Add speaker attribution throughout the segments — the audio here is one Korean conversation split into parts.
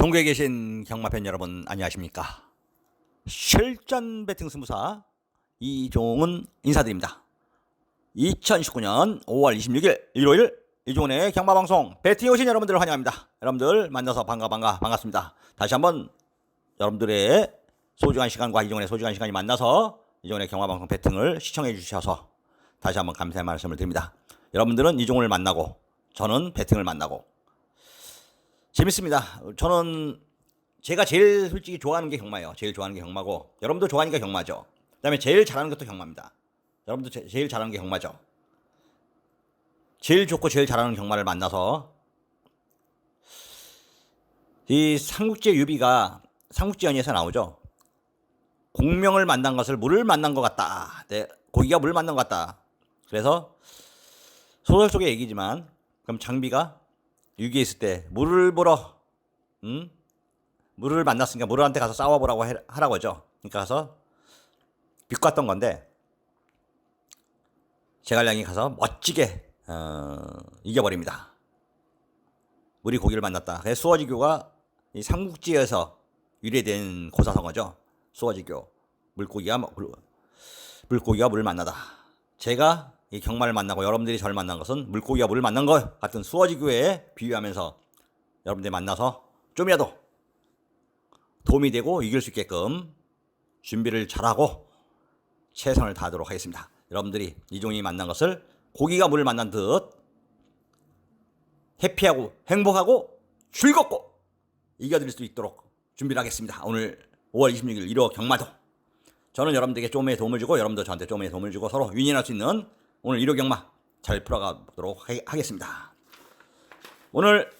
Speaker 1: 전국에 계신 경마팬 여러분 안녕하십니까? 실전 배팅 승부사 이종훈 인사드립니다. 2019년 5월 26일 일요일 이종훈의 경마방송 배팅에 오신 여러분들을 환영합니다. 여러분들 만나서 반갑습니다. 다시 한번 여러분들의 소중한 시간과 이종훈의 소중한 시간이 만나서 이종훈의 경마방송 배팅을 시청해 주셔서 다시 한번 감사의 말씀을 드립니다. 여러분들은 이종훈을 만나고 저는 배팅을 만나고 재밌습니다. 저는 제가 제일 솔직히 좋아하는 게 경마예요. 제일 좋아하는 게 경마고 여러분도 좋아하니까 경마죠. 그 다음에 제일 잘하는 것도 경마입니다. 여러분도 제일 잘하는 게 경마죠. 제일 좋고 제일 잘하는 경마를 만나서 이 삼국지의 유비가 삼국지연의에서 나오죠. 공명을 만난 것을 물을 만난 것 같다. 네, 고기가 물을 만난 것 같다. 그래서 소설 속의 얘기지만 그럼 장비가 유기에 있을 때 물을 보러 물을 만났으니까 물한테 가서 싸워보라고 하라고 하죠. 그러니까 가서 비꼬았던 건데 제갈량이 가서 멋지게 이겨버립니다. 물이 고기를 만났다. 그래서 수어지교가 이 삼국지에서 유래된 고사성어죠. 수어지교. 물고기가 물을 만나다. 제가 이 경마를 만나고 여러분들이 저를 만난 것은 물고기가 물을 만난 것 같은 수어지교에 비유하면서 여러분들이 만나서 좀이라도 도움이 되고 이길 수 있게끔 준비를 잘하고 최선을 다하도록 하겠습니다. 여러분들이 이종이 만난 것을 고기가 물을 만난 듯 해피하고 행복하고 즐겁고 이겨드릴 수 있도록 준비를 하겠습니다. 오늘 5월 26일 1호 경마도 저는 여러분들에게 좀의 도움을 주고 여러분도 저한테 좀의 도움을 주고 서로 윈윈할 수 있는 오늘 1호 경마 잘 풀어가도록 하겠습니다. 오늘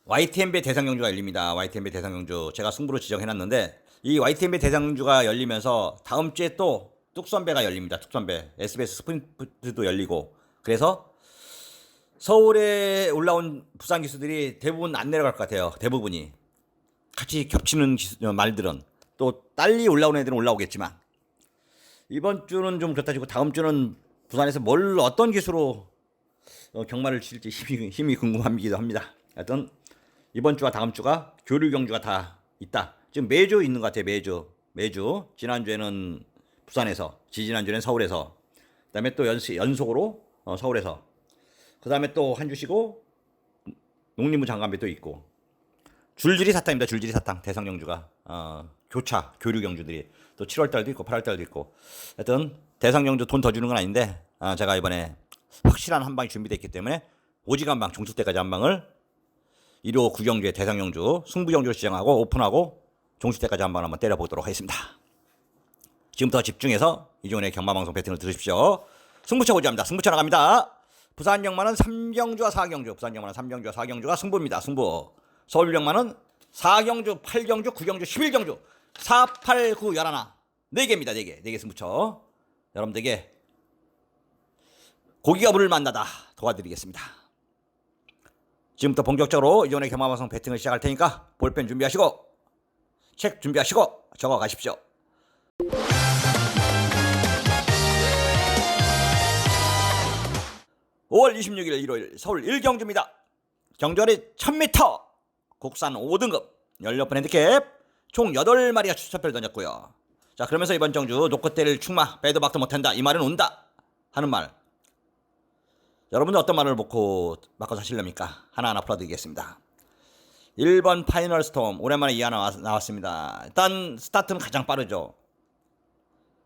Speaker 1: YTN배 대상경주가 열립니다. YTN배 대상경주 제가 승부로 지정해놨는데 이 YTN배 대상경주가 열리면서 다음 주에 또 뚝선배가 열립니다. 뚝선배 SBS 스프린트도 열리고 그래서 서울에 올라온 부산 기수들이 대부분 안 내려갈 것 같아요. 대부분이 같이 겹치는 말들은 또 빨리 올라오는 애들은 올라오겠지만 이번 주는 좀 그렇다 치고 다음 주는 부산에서 어떤 기수로 경마를 칠지 힘이 궁금하기도 합니다. 하여튼 이번 주와 다음 주가 교류 경주가 다 있다. 지금 매주 있는 것 같아요. 매주 지난주에는 부산에서, 지지난주에는 서울에서, 그다음에 또 연속으로 서울에서, 그다음에 또 한 주 쉬고 농림부 장관배 또 있고 줄줄이 사탕입니다. 줄줄이 사탕 대상 경주가 교류 경주들이 또 7월 달도 있고 8월 달도 있고 하여튼 대상 경주 돈 더 주는 건 아닌데 제가 이번에 확실한 한 방이 준비되어 있기 때문에 오직 한 방 종수 때까지 한 방을 1호 구경주의 대상 경주 승부 경주를 시작하고 오픈하고 종수 때까지 한 방 한번 때려보도록 하겠습니다. 지금부터 집중해서 이종훈의 경마방송 배팅을 들으십시오. 승부처 고지합니다. 승부처 나갑니다. 부산 경마는 3경주와 4경주, 부산 경마는 3경주와 4경주가 승부입니다. 승부. 서울 경마는 4경주, 8경주, 9경주, 11경주, 4, 8, 9, 11, 4개입니다. 4개 승부처. 여러분들에게 고기가 물을 만나다 도와드리겠습니다. 지금부터 본격적으로 이종훈의 경마방송 배팅을 시작할 테니까 볼펜 준비하시고 책 준비하시고 적어 가십시오. (5월 26일) 일요일 서울 1경주입니다. 경주거리 1000m 국산 5등급 16번 핸디캡 총 8마리가 추천표를 던졌고요. 자, 그러면서 이번 경주 노크테를 충마 빼도 박도 못한다 이 말은 온다 하는 말 여러분들 어떤 말을 먹고 바꿔서 하시렵니까? 하나하나 풀어드리겠습니다. 1번 파이널 스톰 오랜만에 이 하나 나왔습니다. 일단 스타트는 가장 빠르죠.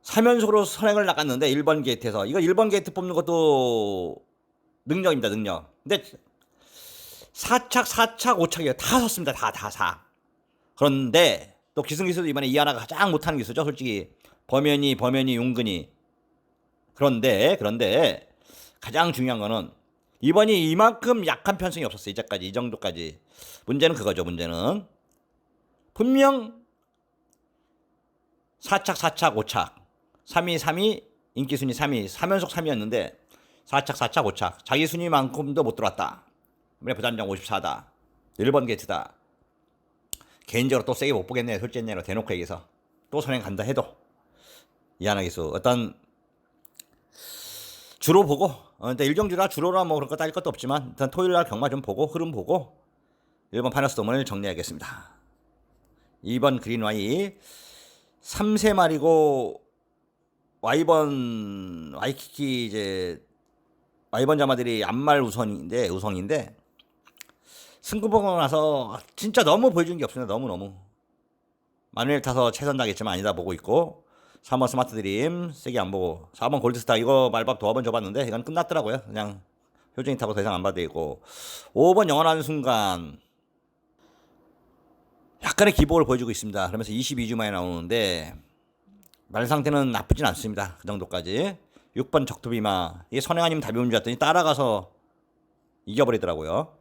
Speaker 1: 3연속으로 선행을 나갔는데 1번 게이트에서 이거 1번 게이트 뽑는 것도 능력입니다. 능력. 근데 4착 5착이에요. 다 섰습니다. 다 4. 그런데 또 기승기수도 이번에 이 하나가 가장 못하는 기수죠. 솔직히 범연이 용근이 그런데 가장 중요한 거는 이번이 이만큼 약한 편성이 없었어요. 이제까지 이 정도까지. 문제는 그거죠. 문제는 분명 4착 5착 3위 인기 순위 3위 3연속 3위였는데 4착 5착 자기 순위만큼도 못 들어왔다. 이번에 부단장 54다. 1번 게이트다. 개인적으로 또 세게 못 보겠네. 솔직히 대놓고 얘기해서 또 선행 간다 해도 이하나 기수 어떤 주로 보고 일단 일경주라 주로라 뭐 그런 거 따질 것도 없지만 일단 토요일날 경마 좀 보고 흐름 보고 1번 파너스톰을 정리하겠습니다. 2번 그린와이 3세마리고 와이번 와이키키 이제 와이번 자마들이 암말 우성인데 승부 보고 나서 진짜 너무 보여준 게 없습니다. 너무 마누엘 타서 최선 다겠지만 아니다 보고 있고 3번 스마트 드림 세게 안 보고 4번 골드스타 이거 말밥 도합은 줘봤는데 이건 끝났더라고요. 그냥 효정이 타고 더 이상 안 봐도 되고 5번 영원한 순간 약간의 기복을 보여주고 있습니다. 그러면서 22주 만에 나오는데 말 상태는 나쁘진 않습니다. 그 정도까지. 6번 적토비마 이게 선행 아니면 답이 온줄 알았더니 따라가서 이겨버리더라고요.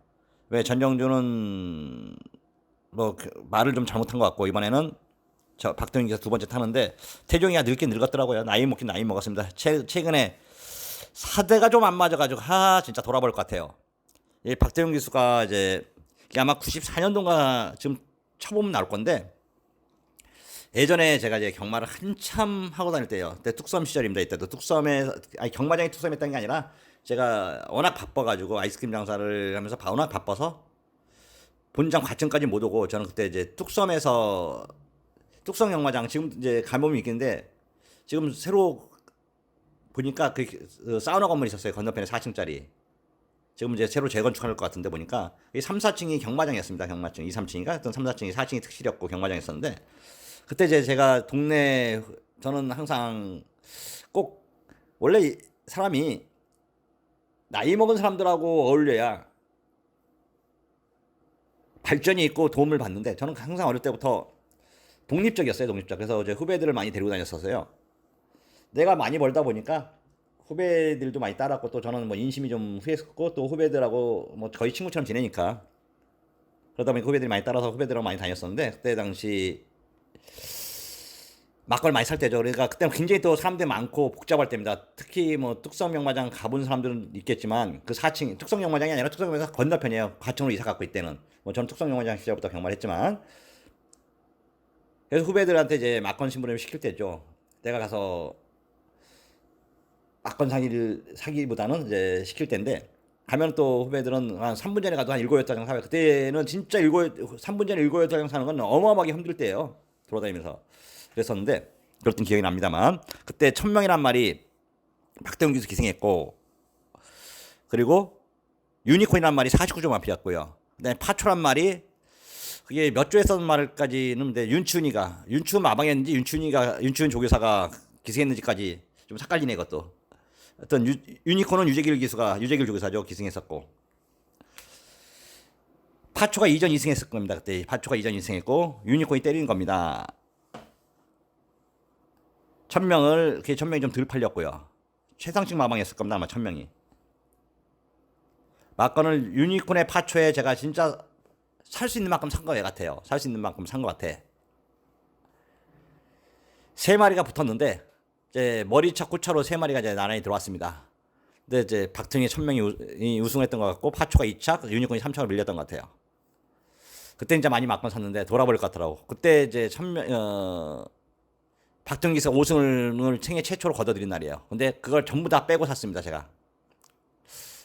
Speaker 1: 왜 전정주는 뭐 말을 좀 잘못한 것 같고 이번에는 저 박태웅 기사 두 번째 타는데 태종이가 늙긴 늙었더라고요. 나이 먹긴 나이 먹었습니다. 최근에 사대가 좀 안 맞아가지고 진짜 돌아볼 것 같아요. 이 박태웅 기수가 이제 이게 아마 94년도인가 지금 쳐보면 나올 건데 예전에 제가 이제 경마를 한참 하고 다닐 때요. 그때 뚝섬 시절입니다. 이때도 뚝섬에 경마장에 뚝섬했다는 게 아니라 제가 워낙 바빠가지고 아이스크림 장사를 하면서 워낙 바빠서 본장 과천까지 못 오고 저는 그때 이제 뚝섬에서 뚝섬 경마장 지금 이제 가보면 있겠는데 지금 새로 보니까 그 사우나 건물이 있었어요. 건너편에 4층짜리. 지금 이제 새로 재건축할 것 같은데 보니까 이 3, 4층이 경마장이었습니다. 경마장 2, 3층인가? 어떤 3, 4층이 4층이 특실이었고 경마장이었었는데 그때 이제 제가 동네 저는 항상 꼭 원래 사람이 나이 먹은 사람들하고 어울려야 발전이 있고 도움을 받는데 저는 항상 어릴 때부터 독립적이었어요. 독립적. 그래서 이제 후배들을 많이 데리고 다녔었어요. 내가 많이 벌다 보니까 후배들도 많이 따랐고 또 저는 뭐 인심이 좀 후했었고 또 후배들하고 뭐 거의 친구처럼 지내니까 그러다 보니까 후배들이 많이 따라서 후배들하고 많이 다녔었는데 그때 당시 막걸 많이 살 때죠. 그러니까 그때는 굉장히 또 사람들이 많고 복잡할 때입니다. 특히 뭐 뚝섬 영마장 가본 사람들은 있겠지만 그 4층 뚝섬 영마장이 아니라 뚝섬 영마장 건너편이에요. 과천으로 이사 갔고 이때는 뭐 저는 뚝섬 영마장 시절부터 경마를 했지만 그래서 후배들한테 이제 막건 심부름을 시킬 때죠. 내가 가서 막건 사기보다는 이제 시킬 때인데 가면 또 후배들은 한 3분 전에 가도 한 7, 8장 사요. 그때는 진짜 3분 전에 7, 8장 사는 건 어마어마하게 힘들 때예요. 돌아다니면서. 그랬었는데 그랬던 기억이 납니다만 그때 1000명이란 말이 박대웅 기수 기생했고 그리고 유니콘이란 말이 49조만 피었고요. 그다음에 파초란 말이 그게 몇 조에 썼던 말까지는 윤춘 마방이었는지 윤춘 조교사가 기생했는지까지 좀 헷갈리네 이것도. 어떤 유니콘은 유재길 조교사죠. 기승했었고 파초가 이전 2승했을 겁니다. 그때 파초가 이전 2승했고 유니콘이 때리는 겁니다. 1000명이 좀 덜 팔렸고요. 최상식 마방이었을 겁니다. 아마 1000명이. 막건을 유니콘의 파초에 제가 진짜 살 수 있는 만큼 산 거 같아요. 살 수 있는 만큼 산 거 같아. 3마리가 붙었는데 이제 머리차 구차로 3마리가 이제 나란히 들어왔습니다. 근데 이제 박정희 1000명이 우승했던 것 같고 파초가 2착, 유니콘이 3착을 밀렸던 것 같아요. 그때 이제 많이 막건 샀는데 돌아버릴 것 같더라고. 그때 이제 박정희 기사 5승을 생애 최초로 거둬들인 날이에요. 근데 그걸 전부 다 빼고 샀습니다, 제가.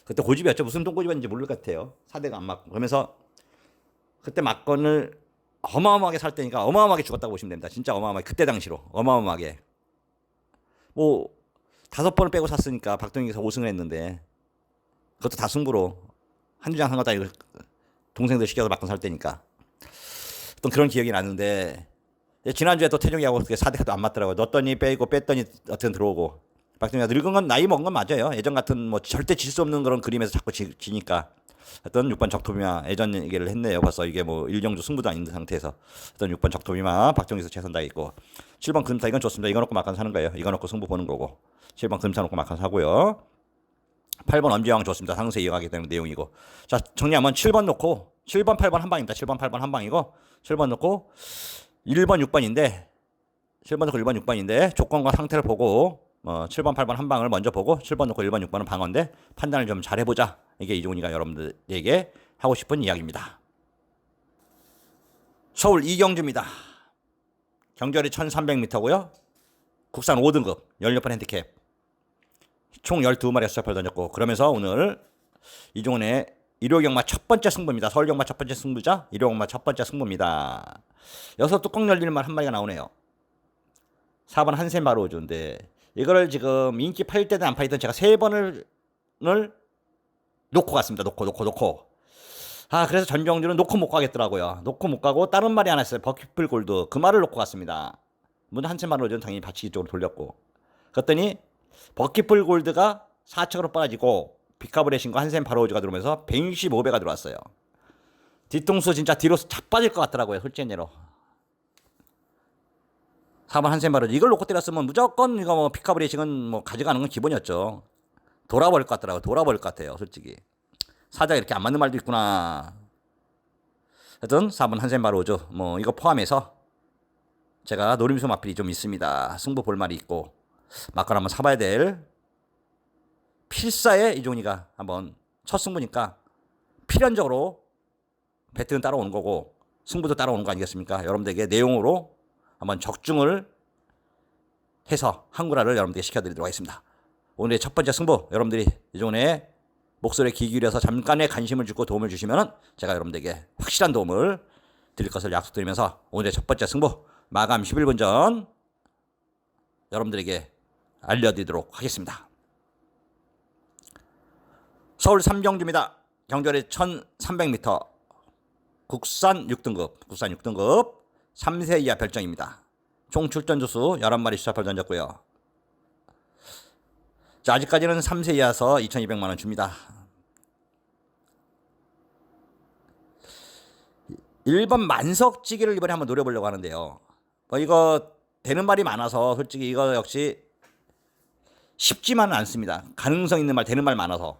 Speaker 1: 그때 고집이었죠. 무슨 똥고집이었는지 모를 것 같아요. 사대가 안 맞고. 그러면서 그때 막건을 어마어마하게 살 때니까 어마어마하게 죽었다고 보시면 됩니다. 진짜 어마어마하게. 그때 당시로. 어마어마하게. 뭐 5번을 빼고 샀으니까 박동희 기사 5승을 했는데 그것도 다 승부로 한두 장 산 것도 아니고 동생들 시켜서 막건 살 때니까 어떤 그런 기억이 나는데 지난주에 또 태종이하고 4대가 안 맞더라고요. 넣었더니 빼고 뺐더니 어떻게 들어오고 박동희가 늙은 건 나이 먹은 건 맞아요. 예전 같은 뭐 절대 질 수 없는 그런 그림에서 자꾸 지니까 어떤 6번 적토비마 예전 얘기를 했네요. 벌써 이게 뭐 일경주 승부도 아닌 상태에서 어떤 6번 적토비마 박정희에서 최선 다했고 7번 금사 이건 좋습니다. 이거 놓고 막간 사는 거예요. 이거 놓고 승부 보는 거고 7번 금사 놓고 막간 사고요. 8번 엄지왕 좋습니다. 상세 이어가기 때문에 내용이고 자 정리하면 7번 놓고 7번 8번 한 방입니다. 7번 8번 한 방이고 7번 놓고 1번 6번인데 7번 놓고 1번 6번인데 조건과 상태를 보고 7번 8번 한 방을 먼저 보고 7번 놓고 1번 6번은 방어인데 판단을 좀 잘해보자. 이게 이종훈이가 여러분들에게 하고 싶은 이야기입니다. 서울 이경주입니다. 경절이 1300m고요. 국산 5등급 16번 핸디캡 총 12마리가 수첩을 던졌고 그러면서 오늘 이종훈의 일요경마 첫 번째 승부입니다. 서울경마 첫 번째 승부자, 일요경마 첫 번째 승부입니다. 여기서 뚜껑 열리는 말 한 마리가 나오네요. 4번 한샘 바로우주인데 이거를 지금 인기 팔릴 때든 안 팔릴 때든 제가 3번을 놓고 갔습니다. 놓고. 그래서 전정주는 놓고 못 가겠더라고요. 놓고 못 가고 다른 말이 하나 있어요. 버킷풀 골드. 그 말을 놓고 갔습니다. 문제 한샘 바로우주는 당연히 받치기 쪽으로 돌렸고. 그랬더니 버킷풀 골드가 4척으로 빠지고 비카브레신과 한샘 바로우즈가 들어오면서 165배가 들어왔어요. 뒤통수 진짜 뒤로 자빠질 것 같더라고요. 솔직히로. 4번 한샘 바로우즈 이걸 놓고 때렸으면 무조건 이거 뭐 비카브레싱은 뭐 가져가는 건 기본이었죠. 돌아버릴 것 같더라고요. 돌아버릴 것 같아요. 솔직히. 사자가 이렇게 안 맞는 말도 있구나. 하여튼 4번 한샘 바로우즈 뭐 이거 포함해서 제가 노림수 마필이 좀 있습니다. 승부 볼 말이 있고 막걸 한번 사봐야 될 필사의 이종이가 한번 첫 승부니까 필연적으로 배트는 따라오는 거고 승부도 따라오는 거 아니겠습니까? 여러분들에게 내용으로 한번 적중을 해서 한구라를 여러분들에게 시켜드리도록 하겠습니다. 오늘의 첫 번째 승부 여러분들이 이종의 목소리에 귀 기울여서 잠깐의 관심을 주고 도움을 주시면 제가 여러분들에게 확실한 도움을 드릴 것을 약속드리면서 오늘의 첫 번째 승부 마감 11분 전 여러분들에게 알려드리도록 하겠습니다. 서울 삼경주입니다. 경주거리 1300m 국산 6등급 3세 이하 별정입니다. 총 출전 주수 11마리 수차별 던졌고요. 자, 아직까지는 3세 이하서 2200만원 줍니다. 1번 만석지기를 이번에 한번 노려보려고 하는데요. 이거 되는 말이 많아서 솔직히 이거 역시 쉽지만은 않습니다. 가능성 있는 말, 되는 말 많아서.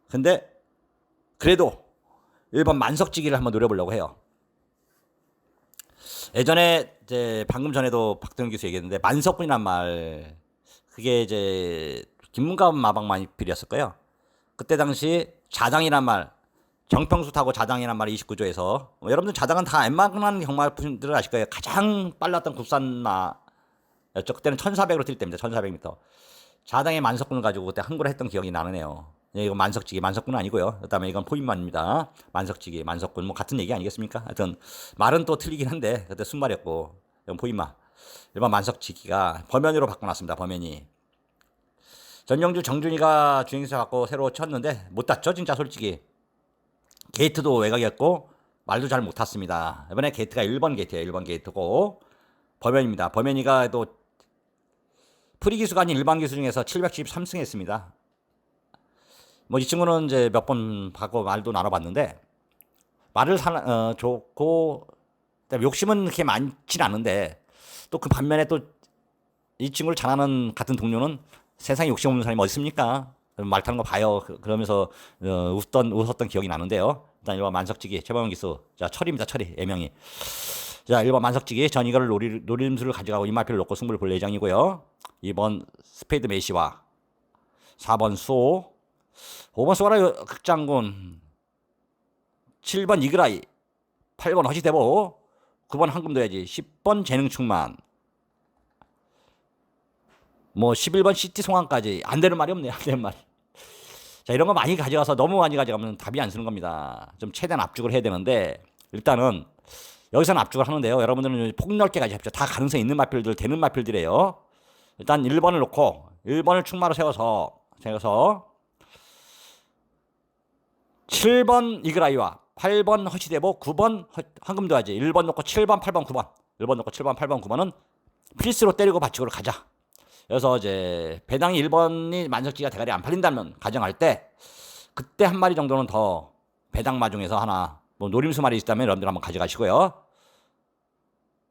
Speaker 1: 근데 그래도 1번 만석지기를 한번 노려보려고 해요. 예전에 이제 방금 전에도 박동현 교수 얘기했는데 만석군이란 말 그게 이제 김문갑 마방 마필이었을 거예요. 그때 당시 자당이란 말 정평수 타고 자당이란 말이 29조에서 여러분들 자당은 다 웬만한 경마분들 아실 거예요. 가장 빨랐던 국산마였죠. 그때는 1400으로 뛸 때입니다. 1400m. 자당의 만석군을 가지고 그때 한구를 했던 기억이 나네요. 이건 만석지기, 만석군은 아니고요. 그다음에 이건 포인만입니다. 만석지기, 만석군 뭐 같은 얘기 아니겠습니까? 하여튼 말은 또 틀리긴 한데 그때 순말이었고 이건 포인만. 일반 만석지기가 범연으로 바꿔놨습니다. 범연이. 전영주 정준이가 주행사 갖고 새로 쳤는데 못 탔죠. 진짜 솔직히. 게이트도 외곽이었고 말도 잘 못 탔습니다. 이번에 게이트가 1번 게이트예요. 1번 게이트고 범연입니다. 범연이가 또 프리 기수가 아닌 일반 기수 중에서 713승 했습니다. 뭐 이 친구는 이제 몇 번 받고 말도 나눠봤는데 말을 좋고 욕심은 그렇게 많진 않은데 또 그 반면에 또 이 친구를 잘하는 같은 동료는 세상에 욕심 없는 사람이 어디 있습니까? 말 타는 거 봐요. 그러면서 웃었던 기억이 나는데요. 일단 1번 만석지기 최범용 기수. 자, 철입니다. 철이 애명이. 자, 1번 만석지기 전 이거를 노림수를 가져가고 이마표를 놓고 승부를 볼 예정이고요. 2번 스페이드 메시와 4번 수호 5번 소라 극장군 7번 이그라이 8번 허시대보 9번 황금도야지 10번 재능충만 뭐 11번 시티 송환까지 안 되는 말이 없네요. 안 되는 말이. 자, 이런 거 많이 가져가서 너무 많이 가져가면 답이 안 쓰는 겁니다. 좀 최대한 압축을 해야 되는데 일단은 여기서는 압축을 하는데요. 여러분들은 폭넓게 가져가십시오. 다 가능성 있는 마필들 되는 마필들이에요. 일단 1번을 놓고 1번을 충마로 세워서 7번 이그라이와 8번 허시대보 9번 황금도야지 1번 놓고 7번 8번 9번 1번 놓고 7번 8번 9번은 필수로 때리고 받치고로 가자. 그래서 이제 배당이 1번이 만석지가 대가리 안 팔린다면 가정할 때 그때 한 마리 정도는 더 배당마 중에서 하나 뭐 노림수 말이 있다면 여러분들 한번 가져가시고요.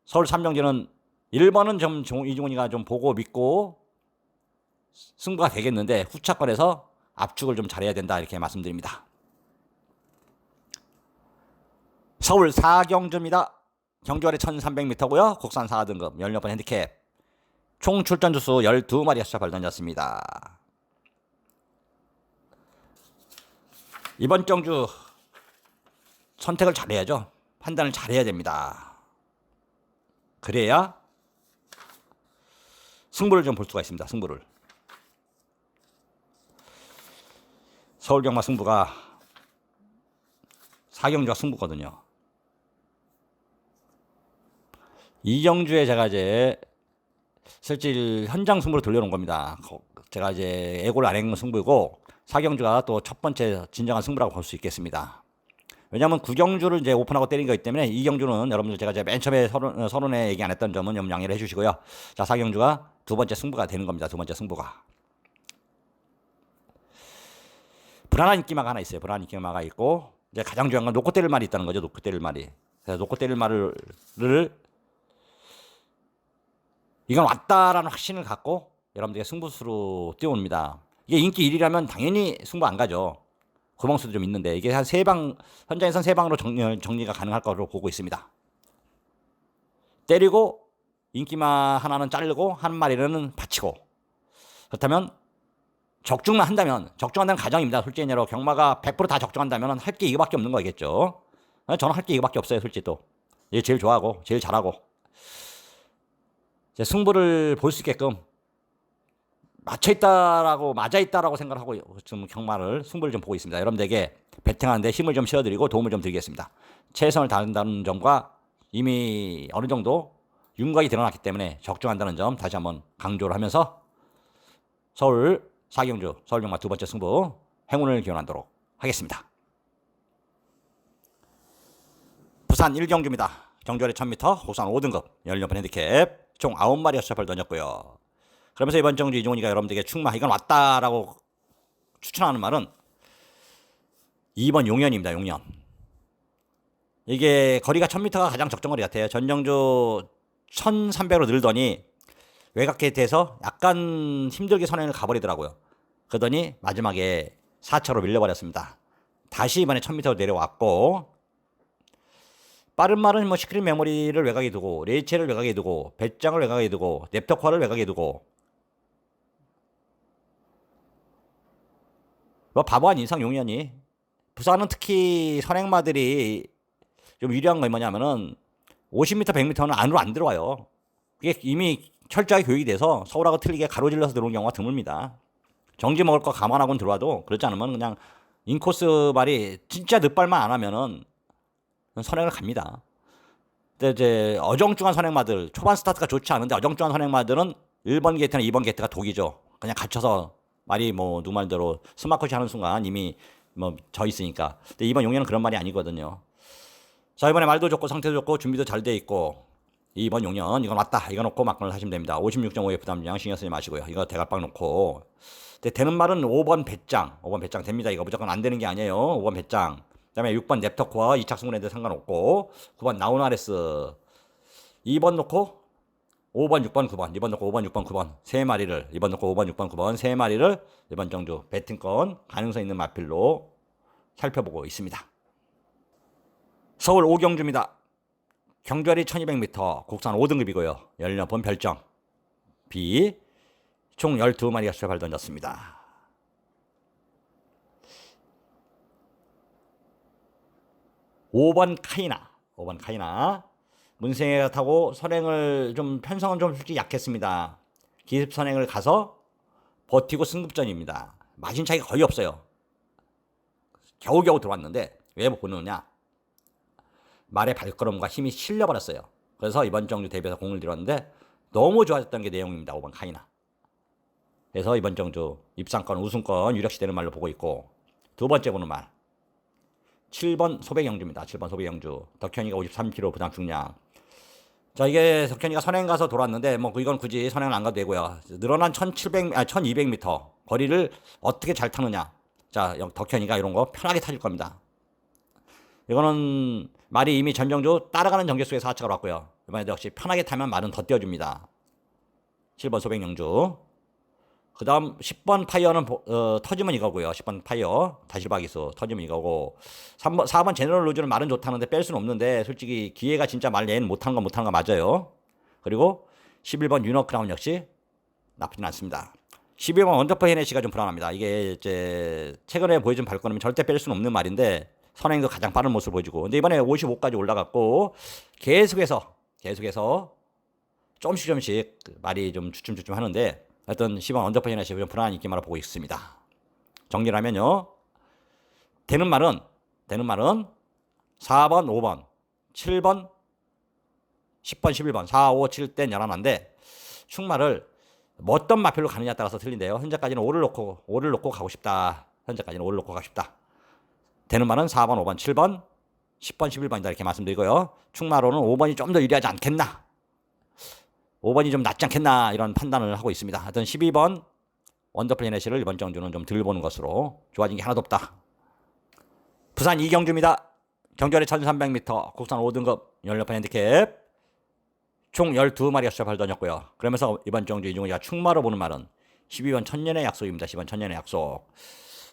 Speaker 1: 서울 삼경주는 1번은 좀 이종훈이가 좀 보고 믿고 승부가 되겠는데 후차권에서 압축을 좀 잘해야 된다 이렇게 말씀드립니다. 서울 4경주입니다. 경주거리 1300m고요. 국산 4등급 16번 핸디캡 총 출전 주수 12마리가 수차발 던졌습니다. 이번 경주 선택을 잘해야죠. 판단을 잘해야 됩니다. 그래야 승부를 좀 볼 수가 있습니다. 승부를. 서울경마 승부가 사경주가 승부거든요. 이경주에 제가 이제 실질 현장 승부로 돌려놓은 겁니다. 제가 이제 애고를 안 했는 승부이고 사경주가 또 첫 번째 진정한 승부라고 볼 수 있겠습니다. 왜냐하면 구경주를 이제 오픈하고 때린 거기 때문에 이경주는 여러분들 제가 이제 맨 처음에 서론에 얘기 안 했던 점은 좀 양해를 해주시고요. 자, 사경주가 두 번째 승부가 되는 겁니다. 두 번째 승부가. 불안한 인기마가 하나 있어요. 불안한 인기마가 있고 이제 가장 중요한 건 놓고 때릴 말이 있다는 거죠. 놓고 때릴 말이. 그래서 놓고 때릴 말을 이건 왔다라는 확신을 갖고 여러분들에게 승부수로 띄워옵니다. 이게 인기 1위라면 당연히 승부 안 가죠. 구멍수도 좀 있는데 이게 한 3방, 현장에선 3방으로 정리가 가능할 거로 보고 있습니다. 때리고 인기마 하나는 자르고 한 마리는 받치고. 그렇다면 적중만 한다면, 적중한다는 가정입니다. 솔직히 얘기로 경마가 100%다 적중한다면 할 게 이거밖에 없는 거겠죠. 저는 할 게 이거밖에 없어요. 솔직히 또. 얘 제일 좋아하고 제일 잘하고. 승부를 볼 수 있게끔 맞아 있다라고 생각하고 지금 경마를 승부를 좀 보고 있습니다. 여러분들에게 배팅하는데 힘을 좀 실어드리고 도움을 좀 드리겠습니다. 최선을 다한다는 점과 이미 어느 정도 윤곽이 드러났기 때문에 적중한다는 점 다시 한번 강조를 하면서 서울 사경주 서울경마 두 번째 승부 행운을 기원하도록 하겠습니다. 부산 1경주입니다. 정조리 1000m 호산 5등급 16번 핸디캡 총 9마리의 수첩을 던졌고요. 그러면서 이번 정주 이종훈이가 여러분들에게 충마 이건 왔다라고 추천하는 말은 2번 용연입니다. 용연. 이게 거리가 1000m가 가장 적정거리 같아요. 전정주 1300으로 늘더니 외곽 게이트에서 약간 힘들게 선행을 가버리더라고요. 그러더니 마지막에 4차로 밀려버렸습니다. 다시 이번에 1000m로 내려왔고 빠른 말은 뭐 시크릿 메모리를 외곽에 두고 레이첼을 외곽에 두고 배짱을 외곽에 두고 넵터쿼를 외곽에 두고 뭐 바보 아닌 이상 용연이. 부산은 특히 선행마들이 좀 유리한 건 뭐냐면은 50m, 100m는 안으로 안 들어와요. 그게 이미 철저하게 교육이 돼서 서울하고 틀리게 가로질러서 들어오는 경우가 드뭅니다. 정지 먹을 거 감안하고는 들어와도 그렇지 않으면 그냥 인코스 발이 진짜 늦발만 안 하면은 선행을 갑니다. 근데 이제 어정쩡한 선행마들, 초반 스타트가 좋지 않은데 어정쩡한 선행마들은 1번 게이트나 2번 게이트가 독이죠. 그냥 갇혀서 말이 뭐 누구 말대로 스마컷이 하는 순간 이미 뭐 져 있으니까. 근데 이번 용연은 그런 말이 아니거든요. 자, 이번에 말도 좋고 상태도 좋고 준비도 잘 돼 있고 2번 용연 이건 왔다 이거 놓고 막건을 하시면 됩니다. 56.5의 부담량 신경 쓰지 마시고요. 이거 대각박 놓고. 근데 되는 말은 5번 배짱. 5번 배짱 됩니다. 이거 무조건 안 되는 게 아니에요. 5번 배짱. 그다음에 6번 넵터코어 2착 승부랜드 상관없고 9번 나우나레스 2번 놓고 5번 6번 9번 2번 놓고 5번 6번 9번 3마리를 2번 놓고 5번 6번 9번 3마리를 이번 정주 배팅권 가능성 있는 마필로 살펴보고 있습니다. 서울 5경주입니다. 경주아리 1200m 국산 5등급이고요. 16번 별정 B 총 12마리가 수첩을 던졌습니다. (5번) 카이나 문생애가 타고 선행을 좀 편성은 좀 솔직히 약했습니다. 기습 선행을 가서 버티고 승급전입니다. 마진 차이가 거의 없어요. 겨우겨우 들어왔는데 왜 보느냐, 말의 발걸음과 힘이 실려버렸어요. 그래서 이번 정주 대비해서 공을 들었는데 너무 좋아졌던 게 내용입니다. 5번 카이나. 그래서 이번 정주 입상권 우승권 유력시되는 말로 보고 있고, 두 번째 보는 말 7번 소백영주입니다. 7번 소백영주 덕현이가 53kg 부담 중량. 자, 이게 덕현이가 선행 가서 돌았는데 뭐 이건 굳이 선행을 안 가도 되고요. 늘어난 1200m 거리를 어떻게 잘 타느냐. 자, 덕현이가 이런 거 편하게 타질 겁니다. 이거는 말이 이미 전정주 따라가는 전개 속에서 하차가 왔고요. 이번에도 역시 편하게 타면 말은 더 띄워줍니다. 7번 소백영주. 그 다음 10번 파이어는 터지면 이거고요. 10번 파이어 다실바기수 터지면 이거고, 4번 제너럴 루즈는 말은 좋다는데 뺄 수는 없는데 솔직히 기회가 진짜 말 얘는 못하는 건 맞아요. 그리고 11번 유너크라운 역시 나쁘진 않습니다. 12번 원더퍼 헤네시가 좀 불안합니다. 이게 이제 최근에 보여준 발걸음이 절대 뺄 수는 없는 말인데 선행도 가장 빠른 모습을 보여주고, 근데 이번에 55까지 올라갔고 계속해서 조금씩 말이 좀 주춤주춤 하는데 하여튼 10번 언더퍼 헤네시 좀 불안한 인기마로 보고 있습니다. 정리를 하면요, 되는 말은 4번, 5번, 7번, 10번, 11번, 4, 5, 7 땐 11인데 충마를 뭐 어떤 마필로 가느냐에 따라서 틀린데요. 현재까지는 5를 놓고 가고 싶다. 현재까지는 5를 놓고 가고 싶다. 되는 말은 4번, 5번, 7번, 10번, 11번이다 이렇게 말씀드리고요. 충마로는 5번이 좀 더 유리하지 않겠나. 5번이 좀 낫지 않겠나 이런 판단을 하고 있습니다. 하여튼 12번 원더풀 헤네시를 이번 정주는 좀 덜 보는 것으로 좋아진 게 하나도 없다. 부산 이경주입니다. 경주거리 1300m 국산 5등급 연료판 핸디캡 총 12마리가 수첩을 던졌고요. 그러면서 이번 정주 이중우리가 충마로 보는 말은 12번 천년의 약속입니다. 12번 천년의 약속.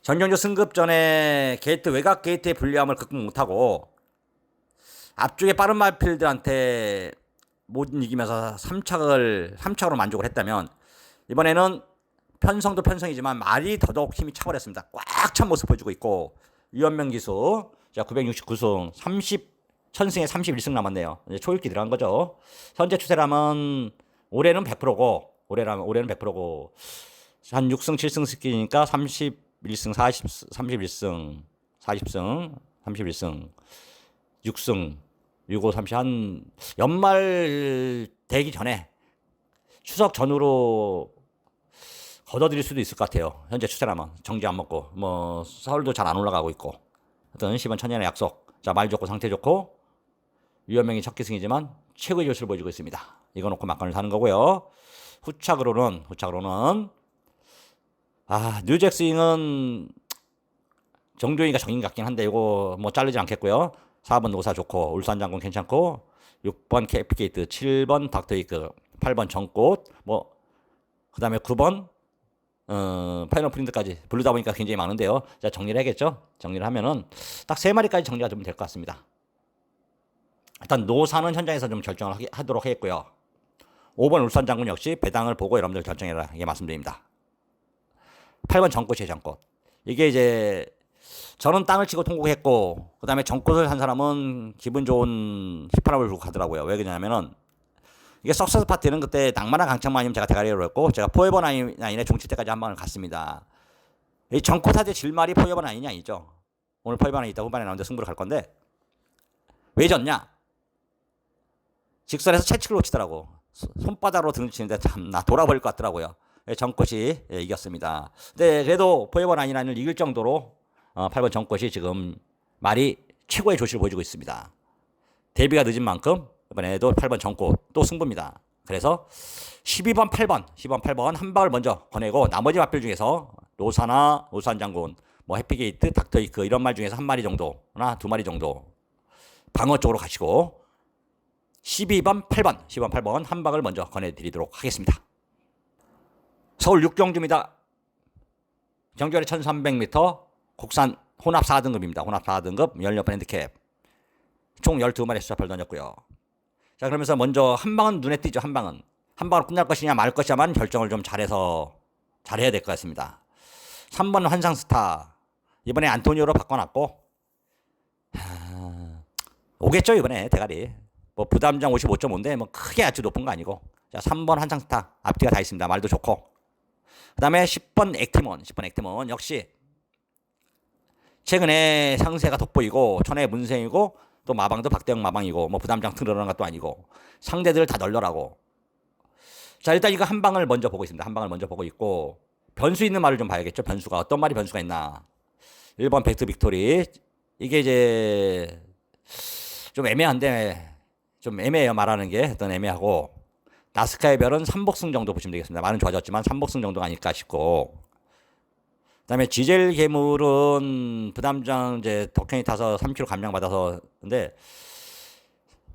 Speaker 1: 전경주 승급 전에 게이트 외곽 게이트의 불리함을 극복 못하고 앞쪽에 빠른 마필들한테 못 이기면서 3착으로 만족을 했다면 이번에는 편성도 편성이지만 말이 더더욱 힘이 차버렸습니다. 꽉 찬 모습 보여주고 있고 유현명 기수 자 969승 1000승에 31승 남았네요. 이제 초읽기 들어간 거죠. 현재 추세라면 올해는 100%고 올해는 100%고 한 6승 7승 스키니까 31승 31승 40승 31승 6승 65, 30 한 연말 되기 전에 추석 전후로 걷어들일 수도 있을 것 같아요. 현재 추세라면 정지 안 먹고 뭐 서울도 잘 안 올라가고 있고 어떤 10원 천년의 약속 자 말 좋고 상태 좋고 유현명이 첫 기승이지만 최고의 조수를 보여주고 있습니다. 이거 놓고 막간을 사는 거고요. 후착으로는 뉴잭스윙은 정조이가 정인 같긴 한데 이거 뭐 자르지 않겠고요. 4번 노사 좋고 울산장군 괜찮고 6번 캐피게이트 7번 닥터이크 8번 정꽃 뭐 그 다음에 9번 파이널 프린트까지 부르다 보니까 굉장히 많은데요. 자 정리를 해야겠죠. 정리를 하면은 딱 3마리까지 정리가 좀 될 것 같습니다. 일단 노사는 현장에서 좀 결정을 하도록 하겠고요. 5번 울산장군 역시 배당을 보고 여러분들 결정해라 이게 말씀드립니다. 8번 정꽃이에요. 정꽃 이게 이제 저는 땅을 치고 통곡했고 그 다음에 정꽃을 한 사람은 기분 좋은 휘파람을 불고 가더라고요. 왜 그러냐면은 이게 석세스 파티는 그때 낭만한 강창마님 제가 대가리로 했고 제가 포에버 나인의 종칠 때까지 한 번을 갔습니다. 이 정꽃한테 질말이 포에버 나인이 아니죠. 오늘 포에버 나인 있다 후반에 나오는데 승부를 갈 건데 왜 졌냐? 직선에서 채찍을 놓치더라고. 손바닥으로 등을 치는데 참 나 돌아버릴 것 같더라고요. 정꽃이 이겼습니다. 근데 그래도 포에버 나인을 이길 정도로 8번 정꽃이 지금 말이 최고의 조시를 보여주고 있습니다. 데뷔가 늦은 만큼 이번에도 8번 정꽃 또 승부입니다. 그래서 12번 8번 한 방을 먼저 거내고 나머지 마필 중에서 노사나 노산장군 뭐 해피게이트 닥터이크 이런 말 중에서 한 마리 정도나 두 마리 정도 방어 쪽으로 가시고 12번 8번 한 방을 먼저 거내드리도록 하겠습니다. 서울 육경주입니다. 경주거리 1300m 국산 혼합 4등급입니다. 혼합 4등급 연료판 핸디캡 총 12마리 수첩을 던졌고요. 자 그러면서 먼저 한 방은 눈에 띄죠. 한 방으로 끝날 것이냐 말 것이냐만 결정을 좀 잘해야 될 것 같습니다. 3번 환상스타 이번에 안토니오로 바꿔놨고 오겠죠 이번에 대가리 뭐 부담장 55.5인데 뭐 크게 아주 높은 거 아니고 자 3번 환상스타 앞뒤가 다 있습니다. 말도 좋고 그 다음에 10번 액티몬 역시 최근에 상세가 돋보이고 천의 문생이고 또 마방도 박대영 마방이고 뭐 부담장 틀어놓은 것도 아니고 상대들을 다 널널하고 자 일단 이거 한 방을 먼저 보고 있습니다. 한 방을 먼저 보고 있고 변수 있는 말을 좀 봐야겠죠. 변수가 어떤 말이 변수가 있나. 1번 벡트 빅토리 이게 이제 좀 애매한데 좀 애매해요. 말하는 게 어떤 애매하고 나스카의 별은 3복승 정도 보시면 되겠습니다. 말은 좋아졌지만 3복승 정도가 아닐까 싶고 그다음에 지젤 괴물은 부담장 이제 덕현이 타서 3kg 감량 받아서 근데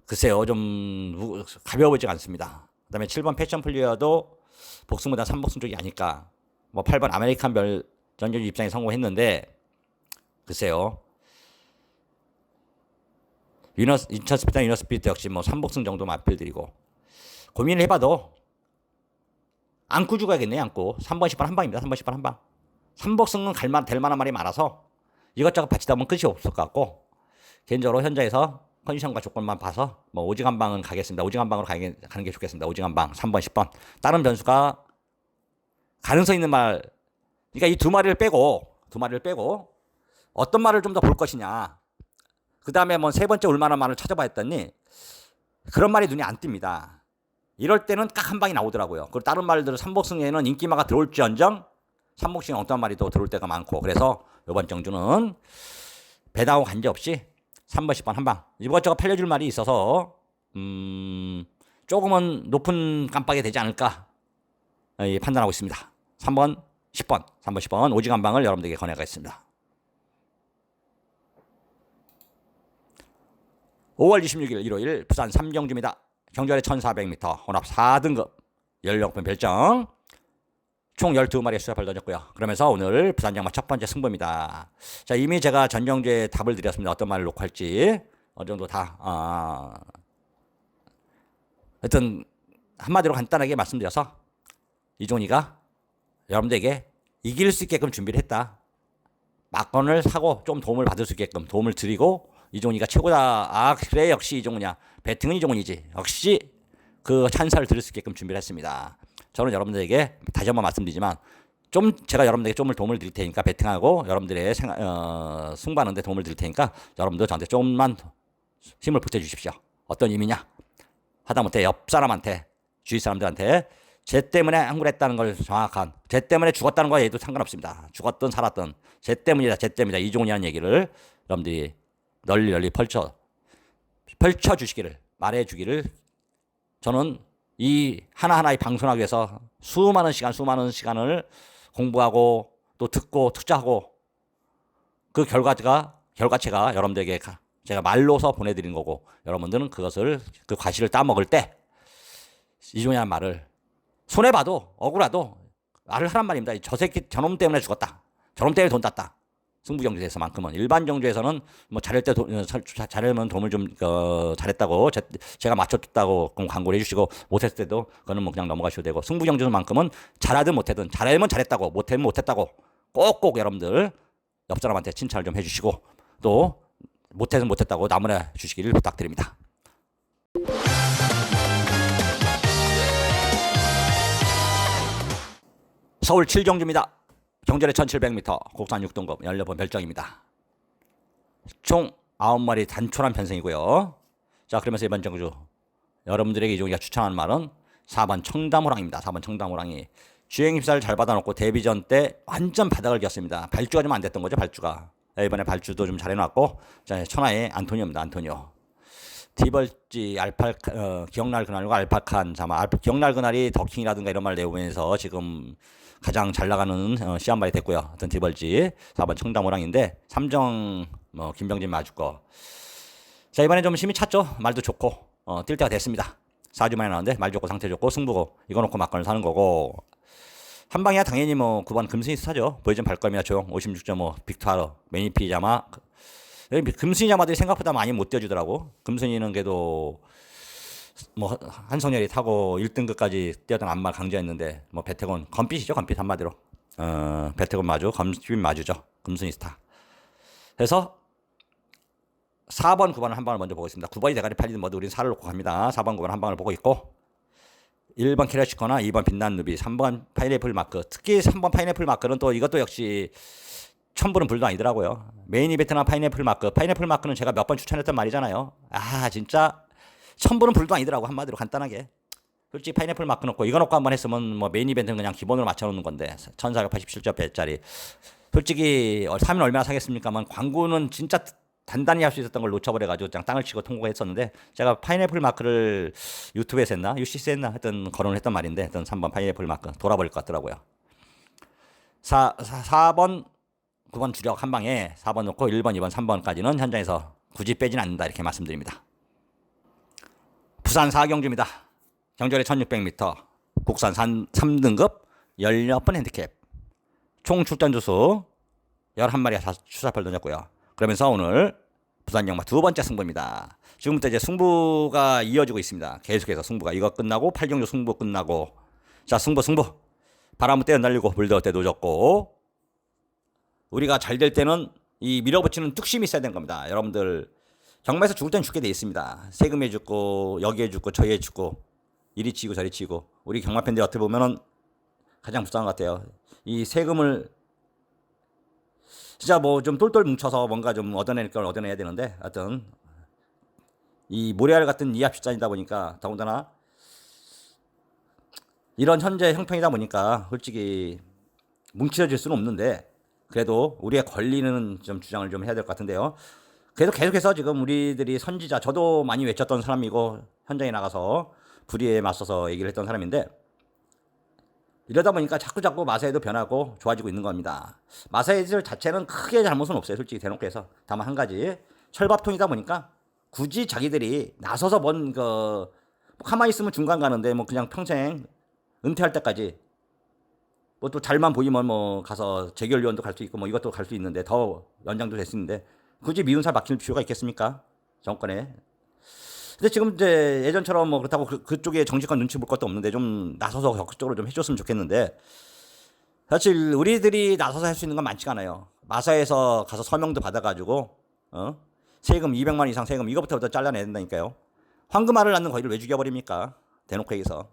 Speaker 1: 글쎄요 좀 가벼워 보이지 않습니다. 그다음에 7번 패션 플리어도 복승보다 3복승 쪽이 아닐까. 뭐 8번 아메리칸 별 전전 입장에 성공했는데 글쎄요. 인천스피드 유너스피드 역시 뭐 3복승 정도 마필드리고 고민을 해봐도 안고 죽어야겠네. 안고 3번 10번 한 방입니다. 3번 10번 한 방. 3복승은 될 만한 말이 많아서 이것저것 바치다 보면 끝이 없을 것 같고 개인적으로 현장에서 컨디션과 조건만 봐서 뭐 오직 한 방은 가겠습니다. 오직 한 방으로 가는 게 좋겠습니다. 오직 한 방 3번 10번 다른 변수가 가능성 있는 말 그러니까 이 두 마리를 빼고 어떤 말을 좀 더 볼 것이냐 그 다음에 뭐 세 번째 올만한 말을 찾아봐 했더니 그런 말이 눈에 안 띕니다. 이럴 때는 딱 한 방이 나오더라고요. 그리고 다른 말들은 삼복승에는 인기마가 들어올지언정 삼복승에 어떤 말이 또 들어올 때가 많고, 그래서 이번 정주는 배당하고 관계없이 3번, 10번 한 방 이것저것 팔려줄 말이 있어서 조금은 높은 깜빡이 되지 않을까 판단하고 있습니다. 3번, 10번, 3번, 10번 오직 한 방을 여러분들에게 권해가겠습니다. 5월 26일 일요일 부산 삼경주입니다. 경절에 1400m 혼합 4등급 16번 별정 총 12마리의 수사발 던졌고요. 그러면서 오늘 부산장마 첫 번째 승부입니다. 자, 이미 제가 전경주에 답을 드렸습니다. 어떤 말을 놓고 할지 어느 정도 다 하여튼 한마디로 간단하게 말씀드려서 이종이가 여러분들에게 이길 수 있게끔 준비를 했다. 막건을 사고 좀 도움을 받을 수 있게끔 도움을 드리고, 이종이가 최고다. 아 그래 역시 이종우냐. 배팅은 이종훈이지. 역시 그 찬사를 들을 수 있게끔 준비를 했습니다. 저는 여러분들에게 다시 한번 말씀드리지만 좀 제가 여러분들에게 좀 도움을 드릴 테니까, 배팅하고 여러분들의 승부하는데 도움을 드릴 테니까 여러분들 저한테 조금만 힘을 보태주십시오. 어떤 의미냐. 하다못해 옆 사람한테, 주위 사람들한테 쟤 때문에 항굴했다는 걸 정확한, 쟤 때문에 죽었다는 거에 얘도 상관없습니다. 죽었든 살았든 쟤 때문이다, 쟤 때문이다, 이종훈이라는 얘기를 여러분들이 널리 펼쳐주시기를, 말해주기를, 저는 이 하나하나의 방송하기 위해서 수많은 시간을 공부하고 또 듣고 투자하고, 그 결과체가 여러분들에게 제가 말로서 보내드린 거고, 여러분들은 그것을, 그 과실을 따먹을 때 이종이라는 말을 손해봐도 억울하도 말을 하란 말입니다. 저 새끼 저놈 때문에 죽었다, 저놈 때문에 돈 땄다. 승부경주에서만큼은. 일반 경주에서는 뭐 잘할 때 잘하면 도움을 좀 잘했다고 제가 맞췄다고 광고를 해주시고, 못했을 때도 그거는 뭐 그냥 넘어가셔도 되고, 승부경주만큼은 잘하든 못하든, 잘하면 잘했다고 못하면 못했다고 꼭꼭 여러분들 옆 사람한테 칭찬을 좀 해주시고, 또 못해서 못했다고 나무라 주시기를 부탁드립니다. 서울 7경주입니다. 경절에 1700m 곡산 6등급 16번 별정입니다. 총 9마리 단촐한 편승이고요. 자, 그러면서 이번 정주 여러분들에게 이종이가 추천하는 말은 4번 청담호랑입니다. 4번 청담호랑이 주행 입사를 잘 받아놓고 데뷔전 때 완전 바닥을 기었습니다. 발주가 좀 안 됐던 거죠, 발주가. 이번에 발주도 좀 잘해놨고, 자, 천하의 안토니오입니다. 안토니오. 디벌지 기억날 그날과 알파칸, 기억날 그날이 더킹이라든가 이런 말 내보면서 지금 가장 잘 나가는 시한발이 됐고요. 어떤 디벌지 4번 청담호랑인데 3정 김병진 마주거. 자, 이번에 좀 힘이 찼죠. 말도 좋고 뛸 때가 됐습니다. 4주 만에 나왔는데 말 좋고 상태 좋고 승부고 이거 놓고 막건을 사는 거고, 한 방이야 당연히 뭐 9번 금순이 스타죠. 보여준 발걸음이야 조용 56.5 빅투하러 매니피 자마. 금순이 자마들이 생각보다 많이 못 뛰어주더라고. 금순이는 그래도 뭐 한성열이 타고 1등급까지 뛰었던 안말 강자였는데, 뭐 배태곤 건빛이죠, 건빛 한마디로. 배태곤 마주, 건빛 마주죠, 금순이 스타. 그래서 4번, 9번을 한 방을 먼저 보고 있습니다. 9번이 대가리 팔리든 뭐든 우리는 살을 놓고 갑니다. 4번, 9번 한 방을 보고 있고, 1번 캐러시커나 2번 빛난 누비, 3번 파인애플 마크. 특히 3번 파인애플 마크는 또 이것도 역시 천불은 불도 아니더라고요. 메인 이벤트나 파인애플 마크는 제가 몇 번 추천했던 말이잖아요. 아 진짜 천불은 불도 아니더라고. 한마디로 간단하게. 솔직히 파인애플 마크 넣고 이거 넣고 한번 했으면 뭐 메인 이벤트는 그냥 기본으로 맞춰놓는 건데 1487.배짜리 솔직히 3일 얼마나 사겠습니까만, 광고는 진짜 단단히 할 수 있었던 걸 놓쳐버려가지고 그냥 땅을 치고 통보했었는데, 제가 파인애플 마크를 유튜브에서 했나 UCC에서 했나 하여튼 거론을 했던 말인데, 하여튼 3번 파인애플 마크 돌아버릴 것 같더라고요. 4번 9번 주력 한 방에 4번 넣고 1번 2번 3번까지는 현장에서 굳이 빼진 않는다, 이렇게 말씀드립니다. 부산 4경주입니다. 경절에 1600m 국산 3등급 16번 핸디캡 총 출전 주수 11마리 추사팔 던졌고요. 그러면서 오늘 부산 경마 두 번째 승부입니다. 지금부터 이제 승부가 이어지고 있습니다. 계속해서 승부가 이거 끝나고 8경주 승부 끝나고, 자 승부 바람은 때 날리고 물도 때 노졌고, 우리가 잘 될 때는 이 밀어붙이는 뚝심이 있어야 되는 겁니다. 여러분들 경마에서 죽을 땐 죽게 돼 있습니다. 세금에 죽고 여기에 죽고 저기에 죽고 이리 치고 저리 치고. 우리 경마 팬들 어떻게 보면은 가장 불쌍한 것 같아요. 이 세금을 진짜 뭐 좀 똘똘 뭉쳐서 뭔가 좀 얻어낼 걸 얻어내야 되는데 하여튼 이 모래알 같은 이합집산이다 보니까 더군다나 이런 현재 형평이다 보니까 솔직히 뭉쳐질 수는 없는데 그래도 우리의 권리는 좀 주장을 좀 해야 될 것 같은데요. 그래도 계속해서 지금 우리들이 선지자, 저도 많이 외쳤던 사람이고 현장에 나가서 불의에 맞서서 얘기를 했던 사람인데 이러다 보니까 자꾸자꾸 마사회도 변하고 좋아지고 있는 겁니다. 마사회들 자체는 크게 잘못은 없어요. 솔직히 대놓고 해서. 다만 한 가지 철밥통이다 보니까 굳이 자기들이 나서서 가만히 있으면 중간 가는데 뭐 그냥 평생 은퇴할 때까지 뭐 또 잘만 보이면 뭐 가서 재결위원도 갈 수 있고 뭐 이것도 갈 수 있는데 더 연장도 될 수 있는데 굳이 미운 살 막힐 필요가 있겠습니까? 정권에. 근데 지금 이제 예전처럼 뭐 그렇다고 그쪽에 정치권 눈치 볼 것도 없는데 좀 나서서 적극적으로 좀 해줬으면 좋겠는데 사실 우리들이 나서서 할 수 있는 건 많지가 않아요. 마사에서 가서 서명도 받아가지고 세금 200만 원 이상 세금 이거부터 잘라내야 된다니까요. 황금알을 낳는 거위를 왜 죽여버립니까? 대놓고 얘기해서.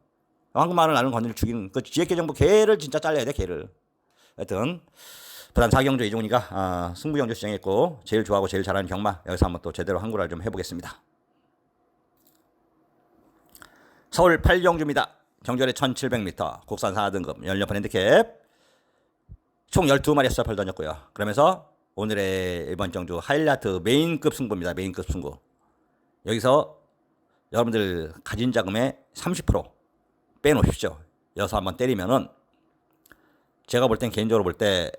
Speaker 1: 황금알을 낳는 거위를 죽이는 그 지역개정부 개를 진짜 잘라야 돼 개를. 하여튼 부산 사경주 이종훈이가 승부경주 시정했고 제일 좋아하고 제일 잘하는 경마 여기서 한번 또 제대로 한구를 좀 해보겠습니다. 서울 8경주입니다. 경주열에 1700m 국산 4등급 연료판 핸디캡 총 12마리 스탑을 던졌고요. 그러면서 오늘의 이번 경주 하이라이트 메인급 승부입니다. 메인급 승부. 여기서 여러분들 가진 자금의 30% 빼놓으십시오. 여기서 한번 때리면은 제가 볼 땐 개인적으로 볼 때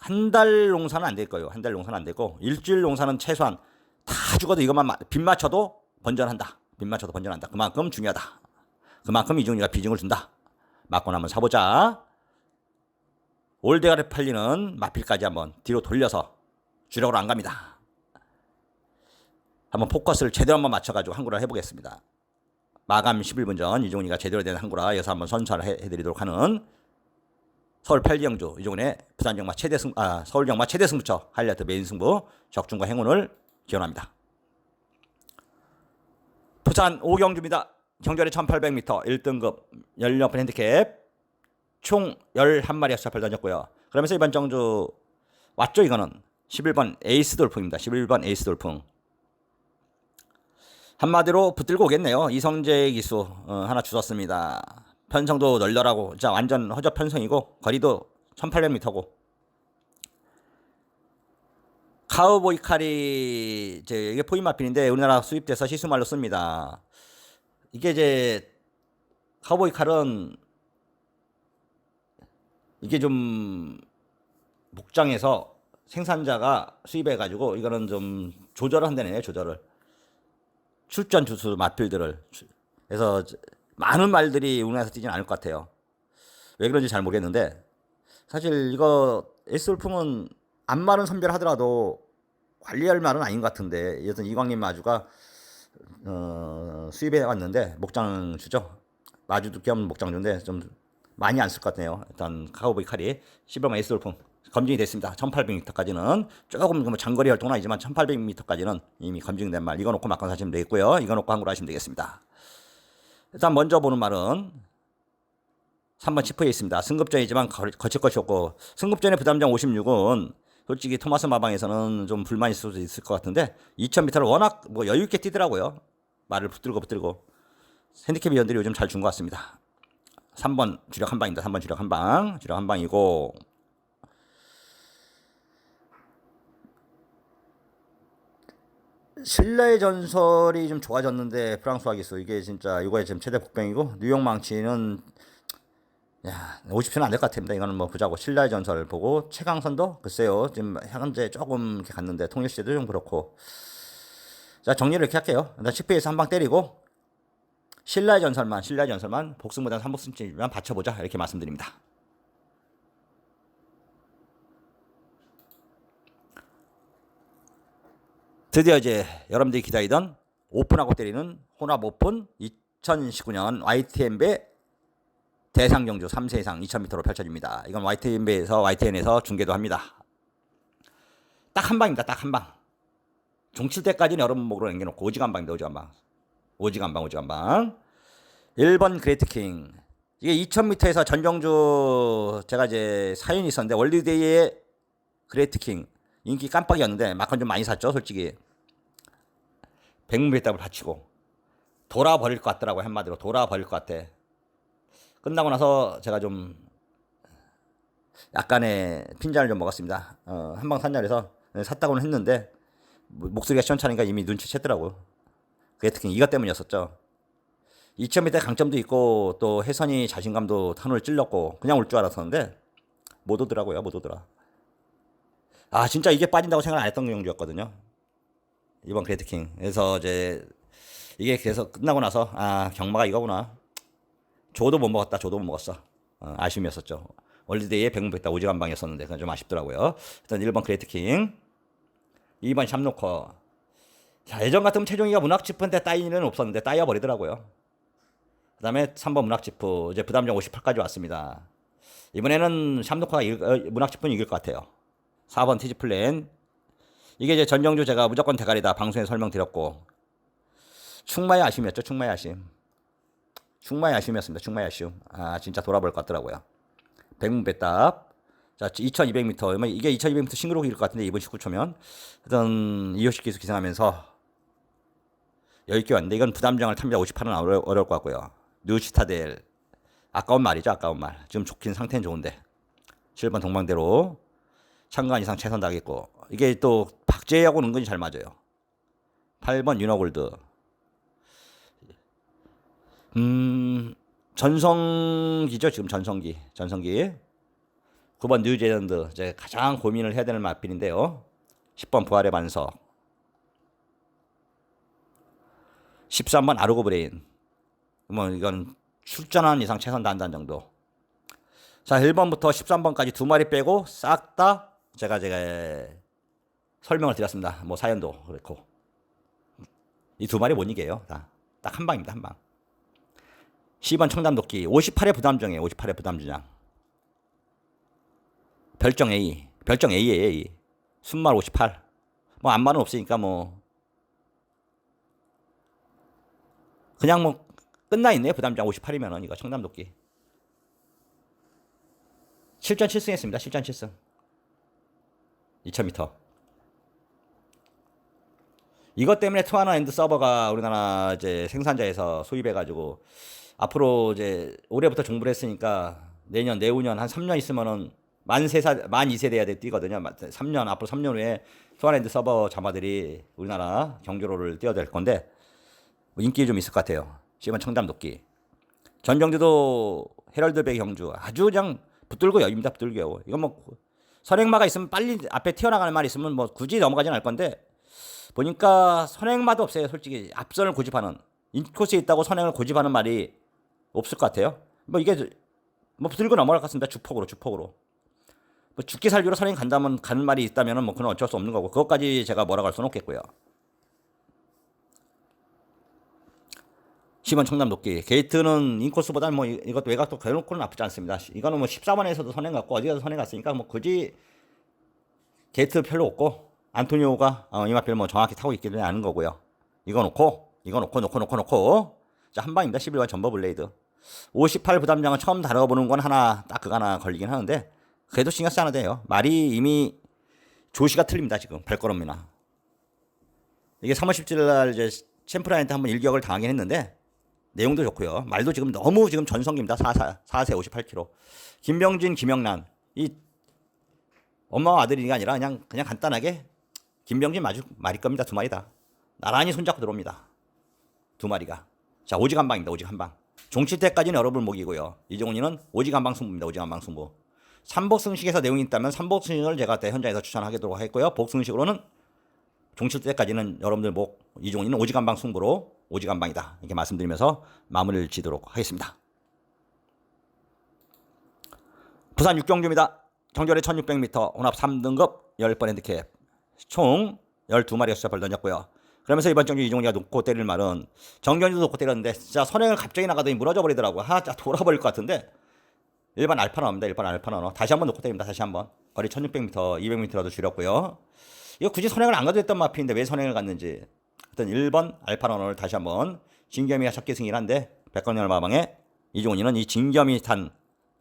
Speaker 1: 한 달 농사는 안 될 거예요. 한 달 농사는 안 되고 일주일 농사는 최소한 다 죽어도 이것만 빚 맞춰도 번전한다. 빚 맞춰도 번전한다. 그만큼 중요하다. 그만큼 이종리가 비중을 둔다. 맞고 나면 사보자. 올대가리 팔리는 마필까지 한번 뒤로 돌려서 주력으로 안 갑니다. 한번 포커스를 제대로 한번 맞춰가지고 한구를 해보겠습니다. 마감 11분 전 이종훈이가 제대로 된 한구라 이어서 한번 선수를 해드리도록 하는 서울 8경주 이종훈의 부산경마 서울경마 최대 승부처 하이라이트 메인 승부 적중과 행운을 기원합니다. 부산 5경주입니다. 경주열에 1800m 1등급 연료판 핸디캡 총 11마리의 스탑을 던졌고요. 그러면서 이번 경주 왔죠. 이거는 11번 에이스 돌풍입니다. 11번 에이스 돌풍. 한마디로 붙들고 오겠네요. 이성재 기수 하나 주웠습니다. 편성도 널널하고 진짜 완전 허접 편성이고 거리도 1800m고 카우보이 칼이 이게 포인마필인데 우리나라 수입돼서 시수말로 씁니다. 이게 이제 카우보이 칼은 이게 좀 목장에서 생산자가 수입해가지고 이거는 좀 조절을 한다네요. 조절을 출전 주수 마필들을. 그래서 많은 말들이 우리나라에서 뛰진 않을 것 같아요. 왜 그런지 잘 모르겠는데 사실 이거 에이스돌풍은 안마는 선별하더라도 관리할 말은 아닌 것 같은데 여튼 이광림 마주가 수입해 왔는데 목장주죠. 마주도 겸 목장주인데 좀 많이 안 쓸 것 같네요. 일단 카우보이 칼이 11번 에이스돌풍 검증이 됐습니다. 1800m까지는 조금 장거리 활동은 아니지만 1800m까지는 이미 검증된 말. 이거 놓고 막건 사시면 되겠고요. 이거 놓고 한구로 하시면 되겠습니다. 일단 먼저 보는 말은 3번 치프에 있습니다. 승급전이지만 거칠 것이 없고 승급전의 부담장 56은 솔직히 토마스 마방에서는 좀 불만이 있을 수 있을 것 같은데 2000m를 워낙 뭐 여유 있게 뛰더라고요. 말을 붙들고 핸디캡 위원들이 요즘 잘 준 것 같습니다. 3번 주력 한 방입니다. 3번 주력 한 방. 주력 한 방이고 신라의 전설이 좀 좋아졌는데 프랑스와 기수 이게 진짜 이거에 지금 최대 복병이고 뉴욕 망치는 50초는 안 될 것 같습니다. 이거는 뭐 보자고 신라의 전설 보고 최강선도 글쎄요 지금 현재 조금 이렇게 갔는데 통일시대도 좀 그렇고 자 정리를 이렇게 할게요. 일단 10회에서 한 방 때리고 신라의 전설만 복승보다는 3복승쯤만 받쳐보자 이렇게 말씀드립니다. 드디어 이제 여러분들이 기다리던 오픈하고 때리는 혼합 오픈 2019년 YTN배 대상경주 3세 이상 2000m로 펼쳐집니다. 이건 YTN에서 중계도 합니다. 딱 한 방입니다. 딱 한 방. 종칠 때까지는 여러분 목으로 남겨놓고 오직 한 방입니다. 오직 한 방. 1번 그레이트킹. 이게 2000m에서 전경주 제가 이제 사연이 있었는데 월드데이에 그레이트킹 인기 깜빡이었는데 막판 좀 많이 샀죠 솔직히. 백문백답을 바치고 돌아버릴 것 같더라고요. 한마디로 돌아버릴 것 같아. 끝나고 나서 제가 좀 약간의 핀잔을 좀 먹었습니다. 한방 산자리에서 샀다고는 했는데 목소리가 시원찮으니까 이미 눈치챘더라고요. 그레이트킹 이것 때문이었었죠. 2000m 강점도 있고 또 혜선이 자신감도 한올 찔렀고 그냥 올 줄 알았었는데 못 오더라고요. 못 오더라. 아 진짜 이게 빠진다고 생각 안 했던 경주였거든요. 이번 그레이트킹. 그래서 이제 이게 그래서 끝나고 나서 아 경마가 이거구나. 조도 못 먹었다. 조도 못 먹었어. 아쉬움이었었죠. 월드데이에 백문백답 오직 한 방이었었는데 그건 좀 아쉽더라고요. 일단 1번 그레이트킹, 2번 샵노커. 자 예전 같으면 최종이가 문학지프인데 따이는 없었는데 따이어 버리더라고요. 그 다음에 3번 문학지프 이제 부담정 58까지 왔습니다. 이번에는 샵노커가 문학지프는 이길 것 같아요. 4번 티즈플랜. 이게 이제 전정주 제가 무조건 대가리다 방송에 설명드렸고 충마의 아쉬움이었죠. 충마의 아쉬움. 충마의 아쉬움이었습니다. 충마의 아쉬움. 아 진짜 돌아볼 것 같더라고요. 백문백답. 자 2200m 이게 2200m 싱그룹일 것 같은데 2분 19초면 하여튼 이호식 기수 기승하면서 여유있게 왔는데 이건 부담정을 탑니다. 58은 어려울 것 같고요. 뉴시타델 아까운 말이죠. 아까운 말. 지금 좋긴 상태는 좋은데 7번 동방대로 창간 이상 최선 다하겠고 이게 또 박재하고 은근히 잘 맞아요. 8번 유너골드. 전성기죠. 지금 전성기. 9번 뉴질랜드. 이제 가장 고민을 해야 되는 마필인데요. 10번 부활의 반석. 13번 아르고 브레인. 뭐 이건 출전한 이상 최선 다한다는 정도. 자 1번부터 13번까지 두 마리 빼고 싹 다 제가 설명을 드렸습니다. 뭐 사연도 그렇고 이 두 마리 못 이겨요. 딱 한 방입니다. 한 방. 10번 청담도끼 58의 부담정이에요. 58의 부담주장. 별정 A예요. A. 순말 58. 뭐 안말은 없으니까 뭐 그냥 뭐 끝나 있네요. 부담주장 58이면은 이거 청담도끼. 7전 7승 했습니다. 7전 7승. 2000m. 이것 때문에 투하나 엔드 서버가 우리나라 이제 생산자에서 소입해가지고 앞으로 이제 올해부터 정부를 했으니까 내년, 내후년 한 3년 있으면은 만 2세대야 뛰거든요. 3년, 앞으로 3년 후에 투하나 엔드 서버 자마들이 우리나라 경주로를 뛰어야 될 건데 뭐 인기 좀 있을 것 같아요. 10번 청담도끼. 전정주도 헤럴드백 경주 아주 그냥 붙들고 여입니다. 붙들고. 이건 뭐 선행마가 있으면 빨리 앞에 튀어나가는 말이 있으면 뭐 굳이 넘어가진 않을 건데 보니까 선행마도 없어요. 솔직히 앞선을 고집하는 인코스에 있다고 선행을 고집하는 말이 없을 것 같아요. 뭐 이게 뭐 붙들고 넘어갈 것 같습니다. 주폭으로. 뭐 죽기 살기로 선행 간다면 가는 말이 있다면은 뭐 그건 어쩔 수 없는 거고 그것까지 제가 뭐라고 할 수는 없겠고요. 10번 청담도끼. 게이트는 인코스보다는 뭐 이것도 외곽도 대놓고는 나쁘지 않습니다. 이거는 뭐 14번에서도 선행 갔고 어디 가서 선행 갔으니까 뭐 굳이 게이트 별로 없고 안토니오가 이마필 뭐 정확히 타고 있기는 않은 거고요. 이거 놓고 자 한 방입니다. 11번 전버 블레이드. 58 부담장은 처음 다뤄보는 건 하나 딱 그거 하나 걸리긴 하는데 그래도 신경 쓰지 않아도 돼요. 말이 이미 조시가 틀립니다. 지금 발걸음이나 이게 3월 17일 날 이제 챔프라인한테 한번 일격을 당하긴 했는데 내용도 좋고요. 말도 지금 너무 지금 전성기입니다. 4세 58kg. 김병진, 김영란 이 엄마와 아들이가 아니라 그냥 간단하게 김병진 말일 겁니다. 두 마리다. 나란히 손잡고 들어옵니다. 두 마리가. 자 오직 한 방입니다. 오직 한 방. 종치 때까지는 여러분 목이고요. 이종훈이는 오직 한 방 승부입니다. 오직 한 방 승부. 삼복승식에서 내용이 있다면 삼복승식을 제가 그때 현장에서 추천하도록 했고요. 복승식으로는 종칠 때까지는 여러분들 목 이종훈이는 오직 한 방 승부로 오직 한 방이다. 이렇게 말씀드리면서 마무리를 지도록 하겠습니다. 부산 6경주입니다. 정절에 1600m 혼합 3등급 10번 핸디캡 총 12마리의 숫자를 던졌고요. 그러면서 이번 경주 이종훈이가 놓고 때릴 말은 정경주도 놓고 때렸는데 진짜 선행을 갑자기 나가더니 무너져 버리더라고요. 진짜 돌아버릴 것 같은데 1번 알파나입니다. 1번 알파나너 다시 한번 놓고 때립니다. 다시 한번 거리 1600m 200m라도 줄였고요. 이거 굳이 선행을 안 가도 됐던 마피인데 왜 선행을 갔는지 하여튼 1번 알파나너를 다시 한번 진겸이가 첫 기승이긴 한데 백광열 마방에 이종훈이는 이 진겸이 탄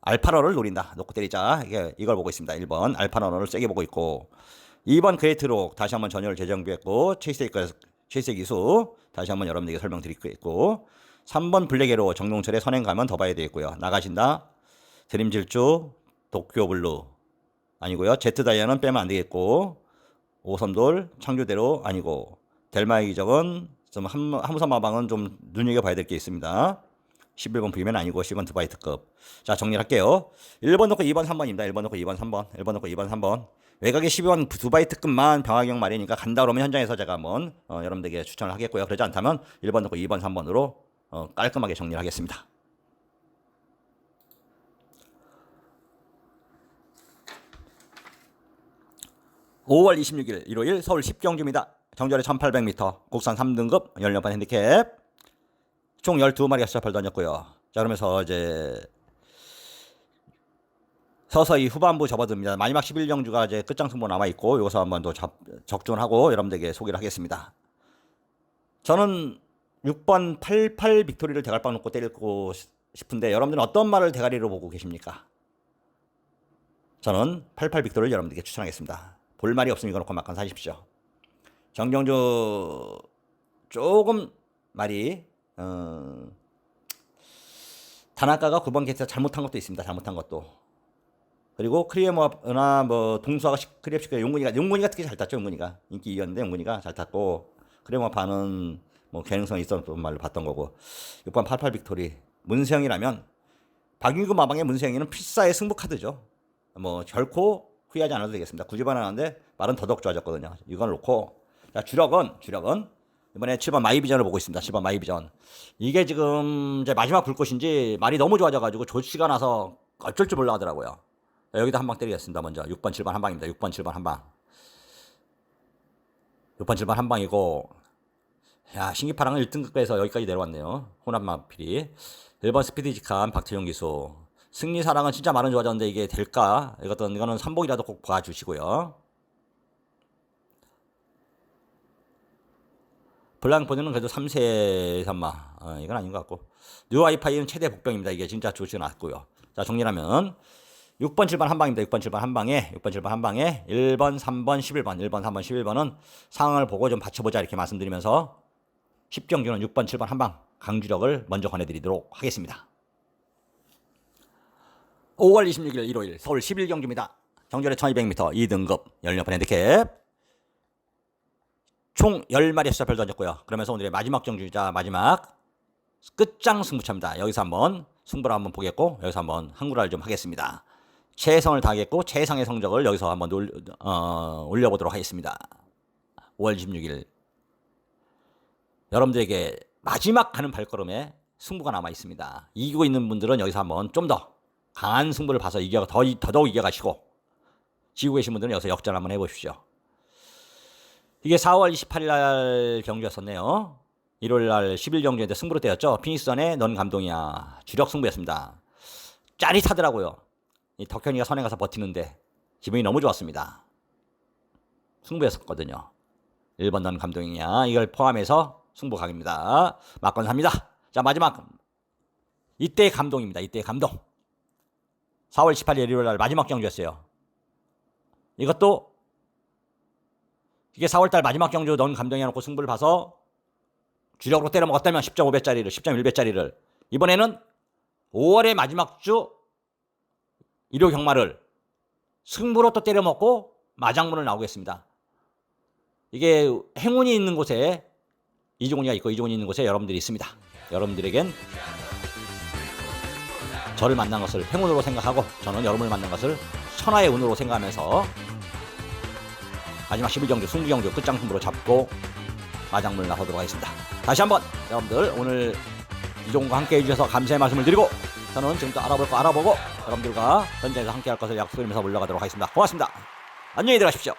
Speaker 1: 알파러를 노린다. 놓고 때리자. 이걸 보고 있습니다. 1번 알파러를 세게 보고 있고 2번 그레이트록 다시 한번 전열을 재정비했고 체이스의 기수 다시 한번 여러분들에게 설명드리고 있고 3번 블랙에로 정동철의 선행가면 더 봐야 되겠고요. 나가신다. 드림질주 도쿄블루 아니고요. 제트다이아는 빼면 안 되겠고 5섬돌 창조대로 아니고 델마의 기적은 좀 함우선 마방은 좀 눈여겨봐야 될 게 있습니다. 11번 V면 아니고 10번 두바이트급. 자, 정리할게요. 1번 놓고 2번 3번입니다. 1번 놓고 2번 3번. 1번 놓고 2번 3번. 외곽에 12번 두바이트급만 병화경 말이니까 간다 그러면 현장에서 제가 한번 여러분들에게 추천을 하겠고요. 그러지 않다면 1번 놓고 2번 3번으로 깔끔하게 정리를 하겠습니다. (5월 26일) 일요일 서울 10경주입니다. 정절에 1800m 국산 3등급 연료판 핸디캡 총 12마리가 시합을 던졌고요. 자, 그러면서 이제 서서히 후반부 접어듭니다. 마지막 11경주가 이제 끝장 승부 남아있고 여기서 한번 더 적중을 하고 여러분들에게 소개를 하겠습니다. 저는 6번 88 빅토리를 대갈빵 놓고 때리고 싶은데 여러분들은 어떤 말을 대가리로 보고 계십니까? 저는 88 빅토리를 여러분들에게 추천하겠습니다. 볼 말이 없으면 이거 놓고 막간 사십시오. 정경주 조금 말이 단아까가 9번 게이트에서 잘못한 것도 있습니다. 잘못한 것도. 그리고 크리에머나 뭐 동수아가 크리앱시켜 용군이가 특히 잘 탔죠. 용군이가 인기 이겼는데 용군이가 잘 탔고 크리에머파는 뭐 개능성이 있었던 말로 봤던 거고 6번 88 빅토리 문세영이라면 박윤구 마방의 문세영이는 필사의 승부 카드죠. 뭐 결코 후회하지 않아도 되겠습니다. 9집 하나인데 말은 더더욱 좋아졌거든요. 이걸 놓고 자 주력은 이번에 7번 마이비전을 보고 있습니다. 7번 마이비전. 이게 지금 이제 마지막 불꽃인지 말이 너무 좋아져가지고 조치가 나서 어쩔 줄 몰라 하더라고요. 여기다 한 방 때리겠습니다. 먼저 6번 7번 한 방입니다. 6번 7번 한 방. 6번 7번 한 방이고 야 신기파랑은 1등급에서 여기까지 내려왔네요. 호남마필이 1번 스피디직한 박태용 기수. 승리사랑은 진짜 말은 좋아졌는데 이게 될까? 이거는 삼복이라도 꼭 봐주시고요. 블랑포드는 그래도 3세 산마. 이건 아닌 것 같고. 뉴 와이파이는 최대 복병입니다. 이게 진짜 조치가 났고요. 자, 정리하면 6번 7번 한 방입니다. 6번 7번 한 방에 1번 3번 11번 1번 3번 11번은 상황을 보고 좀 받쳐보자 이렇게 말씀드리면서 10경주는 6번 7번 한 방 강주력을 먼저 권해드리도록 하겠습니다. 5월 26일 일요일 서울 11경주입니다. 정절에 1200m 2등급 연료판 핸디캡 총 10마리의 숫자별 던졌고요. 그러면서 오늘의 마지막 경주이자 마지막 끝장 승부차입니다. 여기서 한번 승부를 한번 보겠고 여기서 한번 한구라를 좀 하겠습니다. 최선을 다하겠고 최상의 성적을 여기서 한번 올려보도록 하겠습니다. 5월 26일 여러분들에게 마지막 가는 발걸음에 승부가 남아 있습니다. 이기고 있는 분들은 여기서 한번 좀 더 강한 승부를 봐서 더더욱 이겨가시고 지고 계신 분들은 여기서 역전 한번 해보십시오. 이게 4월 28일 날 경주였었네요. 1월 날 10일 경주인데 승부로 때였죠. 피니스전에 넌 감동이야. 주력 승부였습니다. 짜릿하더라고요. 이 덕현이가 선행 가서 버티는데 기분이 너무 좋았습니다. 승부였었거든요. 1번 넌 감동이야. 이걸 포함해서 승부 각입니다. 막건 삽니다. 자, 마지막 이때의 감동입니다. 이때의 감동. 4월 18일 일요일 날 마지막 경주였어요. 이것도 이게 4월달 마지막 경주 넌 감동해 놓고 승부를 봐서 주력으로 때려 먹었다면 10.5배짜리를 10.1배짜리를 이번에는 5월의 마지막 주 일요 경마를 승부로 또 때려 먹고 마장문을 나오겠습니다. 이게 행운이 있는 곳에 이종훈이가 있고 이종훈이 있는 곳에 여러분들이 있습니다. 여러분들에겐 저를 만난 것을 행운으로 생각하고 저는 여러분을 만난 것을 천하의 운으로 생각하면서 마지막 11경주 승부경주 끝장 승부로 잡고 마장문을 나서도록 하겠습니다. 다시 한번 여러분들 오늘 이종훈과 함께 해주셔서 감사의 말씀을 드리고 저는 지금부터 알아볼 거 알아보고 여러분들과 현장에서 함께 할 것을 약속드리면서 물러가도록 하겠습니다. 고맙습니다. 안녕히 들어가십시오.